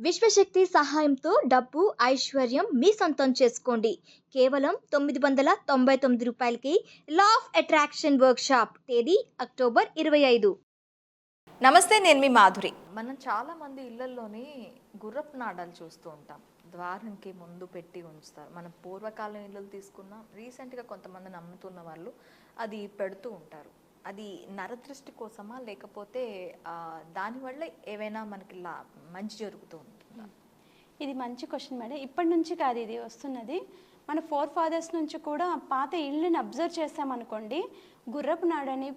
విశ్వశక్తి సహాయంతో డబ్బు, ఐశ్వర్యం మీ సొంతం చేసుకోండి. కేవలం రూ. 999కి లా ఆఫ్ అట్రాక్షన్ వర్క్షాప్. తేదీ అక్టోబర్ 25. నమస్తే, నేను మీ మాధురి. మనం చాలామంది ఇళ్లల్లోని గుర్రపు నాడాలు చూస్తూ ఉంటాం. ద్వారంకి ముందు పెట్టి ఉంచుతారు. మనం పూర్వకాలం ఇళ్ళు తీసుకున్నాం, రీసెంట్గా కొంతమంది నమ్ముతున్న వాళ్ళు అది పెడుతూ ఉంటారు. అది నరదృష్టి కోసమా, లేకపోతే దానివల్ల ఏవైనా మనకి మంచి జరుగుతూ ఉంటుందా? ఇది మంచి క్వశ్చన్ మేడం. ఇప్పటి నుంచి కాదు ఇది వస్తున్నది. మన ఫాదర్స్ నుంచి కూడా పాత ఇళ్ళని అబ్జర్వ్ చేసామనుకోండి, గుర్రపు నాడని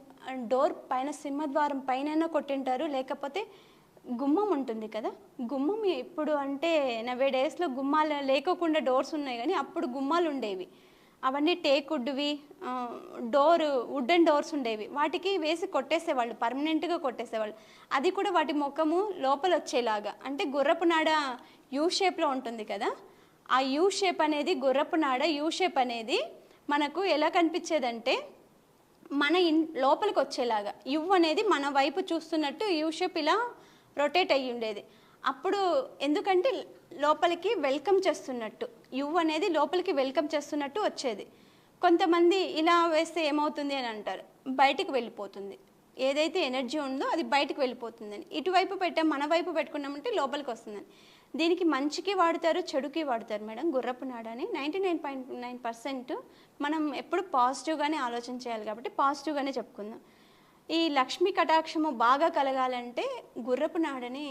డోర్ పైన సింహద్వారం పైన కొట్టింటారు, లేకపోతే గుమ్మం ఉంటుంది కదా, గుమ్మం ఇప్పుడు అంటే నవే డేస్లో గుమ్మాలు లేకోకుండా డోర్స్ ఉన్నాయి, కానీ అప్పుడు గుమ్మాలు ఉండేవి. అవన్నీ టేకుడ్వి వుడెన్ డోర్స్ ఉండేవి. వాటికి వేసి కొట్టేసేవాళ్ళు, పర్మనెంట్గా కొట్టేసేవాళ్ళు. అది కూడా వాటి ముఖము లోపల వచ్చేలాగా, అంటే గుర్రపు నాడ యూ షేప్లో ఉంటుంది కదా, ఆ యూ షేప్ అనేది, గుర్రపు నాడ యూ షేప్ అనేది మనకు ఎలా కనిపించేదంటే మన లోపలికి వచ్చేలాగా, యు అనేది మన వైపు చూస్తున్నట్టు యూ షేప్ ఇలా రొటేట్ అయ్యి ఉండేది. అప్పుడు ఎందుకంటే లోపలికి వెల్కమ్ చేస్తున్నట్టు, యు అనేది లోపలికి వెల్కమ్ చేస్తున్నట్టు వచ్చేది. కొంతమంది ఇలా వేస్తే ఏమవుతుంది అని అంటారు, బయటికి వెళ్ళిపోతుంది, ఏదైతే ఎనర్జీ ఉందో అది బయటకు వెళ్ళిపోతుందని. ఇటువైపు పెట్టాం, మన వైపు పెట్టుకున్నామంటే లోపలికి వస్తుందని. దీనికి మంచికి వాడతారు, చెడుకి వాడతారు మేడం. గుర్రపు నాడని 99.9% మనం ఎప్పుడు పాజిటివ్గానే ఆలోచన చేయాలి, కాబట్టి పాజిటివ్గానే చెప్పుకుందాం. ఈ లక్ష్మీ కటాక్షము బాగా కలగాలంటే గుర్రపు నాడని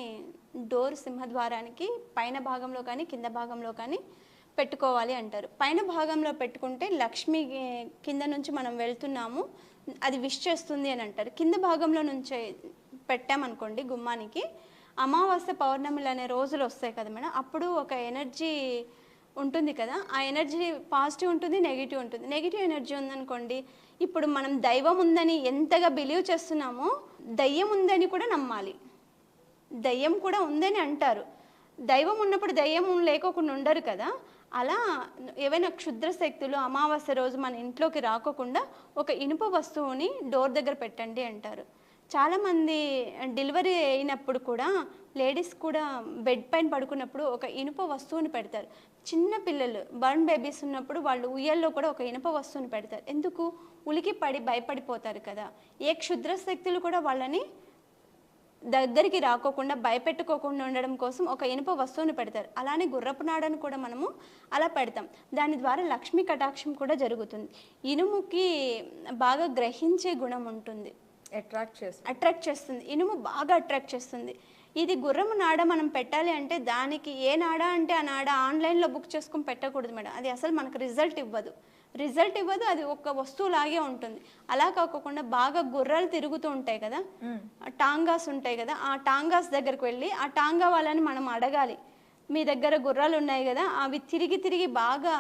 డోర్ సింహద్వారానికి పైన భాగంలో కానీ కింద భాగంలో కానీ పెట్టుకోవాలి అంటారు. పైన భాగంలో పెట్టుకుంటే లక్ష్మి కింద నుంచి మనం వెళ్తున్నాము, అది విష్ చేస్తుంది అని అంటారు. కింద భాగంలో నుంచి పెట్టామనుకోండి గుమ్మానికి, అమావాస్య పౌర్ణమిలు అనే రోజులు వస్తాయి కదా మేడం, అప్పుడు ఒక ఎనర్జీ ఉంటుంది కదా, ఆ ఎనర్జీ పాజిటివ్ ఉంటుంది, నెగిటివ్ ఉంటుంది. నెగిటివ్ ఎనర్జీ ఉందనుకోండి, ఇప్పుడు మనం దైవం ఉందని ఎంతగా బిలీవ్ చేస్తున్నామో, దయ్యం ఉందని కూడా నమ్మాలి. దయ్యం కూడా ఉందని అంటారు, దైవం ఉన్నప్పుడు దయ్యం లేకోకుండా ఉండరు కదా. అలా ఏవైనా క్షుద్ర శక్తులు అమావాస్య రోజు మన ఇంట్లోకి రాకోకుండా ఒక ఇనుప వస్తువుని డోర్ దగ్గర పెట్టండి అంటారు. చాలామంది డెలివరీ అయినప్పుడు కూడా లేడీస్ కూడా బెడ్ పైన పడుకున్నప్పుడు ఒక ఇనుప వస్తువుని పెడతారు. చిన్న పిల్లలు బర్న్ బేబీస్ ఉన్నప్పుడు వాళ్ళు ఉయ్యల్లో కూడా ఒక ఇనుప వస్తువుని పెడతారు. ఎందుకు? ఉలికి పడి భయపడిపోతారు కదా. ఏ క్షుద్ర శక్తులు కూడా వాళ్ళని దగ్గరికి రాకోకుండా భయపెట్టుకోకుండా ఉండడం కోసం ఒక ఇనుప వస్తువుని పెడతారు. అలానే గుర్రపు నాడను కూడా మనము అలా పెడతాం. దాని ద్వారా లక్ష్మీ కటాక్షం కూడా జరుగుతుంది. ఇనుముకి బాగా గ్రహించే గుణం ఉంటుంది, అట్రాక్ట్ చేస్తుంది. ఇనుము బాగా అట్రాక్ట్ చేస్తుంది. ఇది గుర్రము నాడ మనం పెట్టాలి అంటే దానికి ఏ నాడ అంటే ఆ నాడ ఆన్లైన్లో బుక్ చేసుకుని పెట్టకూడదు మేడం. అది అసలు మనకు రిజల్ట్ ఇవ్వదు, అది ఒక వస్తువులాగే ఉంటుంది. అలా కాకుండా బాగా గుర్రాలు తిరుగుతూ ఉంటాయి కదా, టాంగాస్ ఉంటాయి కదా, ఆ టాంగాస్ దగ్గరికి వెళ్ళి ఆ టాంగా వాళ్ళని మనం అడగాలి, మీ దగ్గర గుర్రాలు ఉన్నాయి కదా, అవి తిరిగి తిరిగి బాగా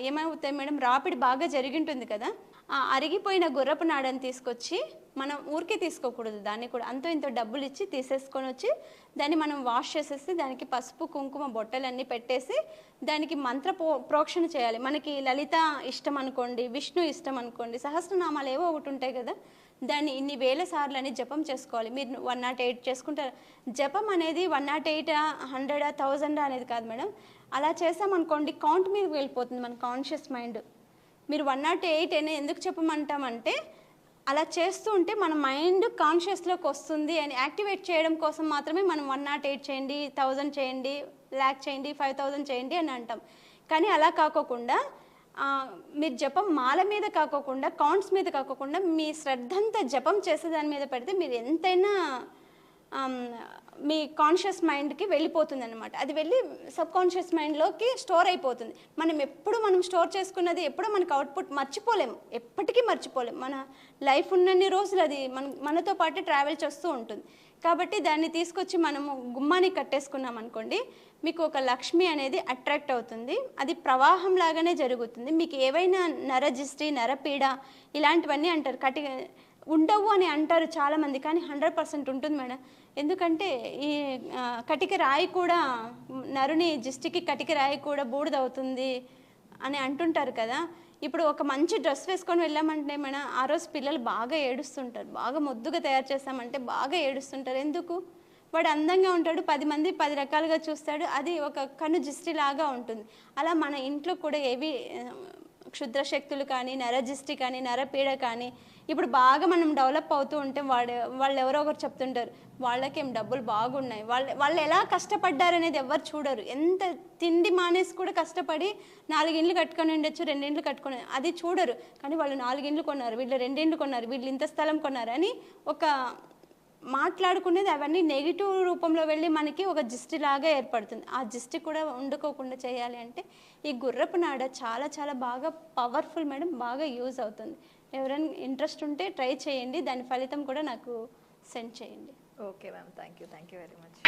ఏమవుతాయి మేడం, రాపిడి బాగా జరిగింటుంది కదా, ఆ అరిగిపోయిన గుర్రపు నాడని తీసుకొచ్చి, మనం ఊరికే తీసుకోకూడదు, దాన్ని కూడా అంతో ఇంతో డబ్బులు ఇచ్చి తీసేసుకొని వచ్చి దాన్ని మనం వాష్ చేసేసి దానికి పసుపు కుంకుమ బొట్టలన్నీ పెట్టేసి దానికి మంత్ర ప్రోక్షణ చేయాలి. మనకి లలిత ఇష్టం అనుకోండి, విష్ణు ఇష్టం అనుకోండి, సహస్రనామాలు ఏవో ఒకటి ఉంటాయి కదా, దాన్ని ఇన్ని వేల సార్లు అని జపం చేసుకోవాలి. మీరు 108 చేసుకుంటారు. జపం అనేది 108, 100, 1000 అనేది కాదు మేడం. అలా చేసామనుకోండి కౌంట్ మీదకి వెళ్ళిపోతుంది మన కాన్షియస్ మైండ్. మీరు 108 అని ఎందుకు చెప్పమంటామంటే, అలా చేస్తూ ఉంటే మన మైండ్ కాన్షియస్లోకి వస్తుంది అని యాక్టివేట్ చేయడం కోసం మాత్రమే మనం 108 చేయండి, 1000 చేయండి, 1,00,000 చేయండి, 5000 చేయండి అని అంటాం. కానీ అలా కాకోకుండా మీరు జపం మాల మీద కాకోకుండా, కౌంట్స్ మీద కాకోకుండా మీ శ్రద్ధంతా జపం చేసే దాని మీద పెడితే మీరు ఎంతైనా మీ కాన్షియస్ మైండ్కి వెళ్ళిపోతుంది అనమాట. అది వెళ్ళి సబ్ కాన్షియస్ మైండ్లోకి స్టోర్ అయిపోతుంది. మనం స్టోర్ చేసుకున్నది ఎప్పుడో మనకు అవుట్పుట్ మర్చిపోలేము, ఎప్పటికీ మర్చిపోలేము. మన లైఫ్ ఉన్నన్ని రోజులు అది మనతో పాటు ట్రావెల్ చేస్తూ ఉంటుంది. కాబట్టి దాన్ని తీసుకొచ్చి మనము గుమ్మానికి కట్టేసుకున్నాం అనుకోండి, మీకు ఒక లక్ష్మి అనేది అట్రాక్ట్ అవుతుంది. అది ప్రవాహం లాగానే జరుగుతుంది. మీకు ఏవైనా నరజిష్టి, నరపీడ ఇలాంటివన్నీ అంటారు, ఉండవు అని అంటారు చాలామంది, కానీ 100% ఉంటుంది మేడం. ఎందుకంటే ఈ కటిక రాయి కూడా, నరుని జిస్టికి కటిక రాయి కూడా బూడిదవుతుంది అని అంటుంటారు కదా. ఇప్పుడు ఒక మంచి డ్రెస్ వేసుకొని వెళ్ళామంటే మేడం, ఆ రోజు పిల్లలు బాగా ఏడుస్తుంటారు. బాగా ముద్దుగా తయారు చేస్తామంటే బాగా ఏడుస్తుంటారు. ఎందుకు? వాడు అందంగా ఉంటాడు, 10 మంది 10 రకాలుగా చూస్తాడు, అది ఒక కను దిష్టి లాగా ఉంటుంది. అలా మన ఇంట్లో కూడా ఏవి క్షుద్ర శక్తులు కానీ, నరజిష్టి కానీ, నరపీడ కానీ, ఇప్పుడు బాగా మనం డెవలప్ అవుతూ ఉంటే వాళ్ళు ఎవరో ఒకరు చెప్తుంటారు, వాళ్ళకేం డబ్బులు బాగున్నాయి, వాళ్ళు ఎలా కష్టపడ్డారనేది ఎవరు చూడరు. ఎంత తిండి మానేసి కూడా కష్టపడి 4 ఇండ్లు కట్టుకొని ఉండొచ్చు, 2 ఇండ్లు కట్టుకొని, అది చూడరు. కానీ వాళ్ళు 4 ఇండ్లు కొన్నారు, వీళ్ళు 2 ఇండ్లు కొన్నారు, వీళ్ళు ఇంత స్థలం కొన్నారు అని ఒక మాట్లాడుకునేది అవన్నీ నెగిటివ్ రూపంలో వెళ్ళి మనకి ఒక జిస్టిలాగా ఏర్పడుతుంది. ఆ జిస్టి కూడా వండుకోకుండా చేయాలి అంటే ఈ గుర్రపు నాడ చాలా చాలా బాగా పవర్ఫుల్ మేడం, బాగా యూజ్ అవుతుంది. ఎవరైనా ఇంట్రెస్ట్ ఉంటే ట్రై చేయండి, దాని ఫలితం కూడా నాకు సెండ్ చేయండి. Okay ma'am, thank you very much.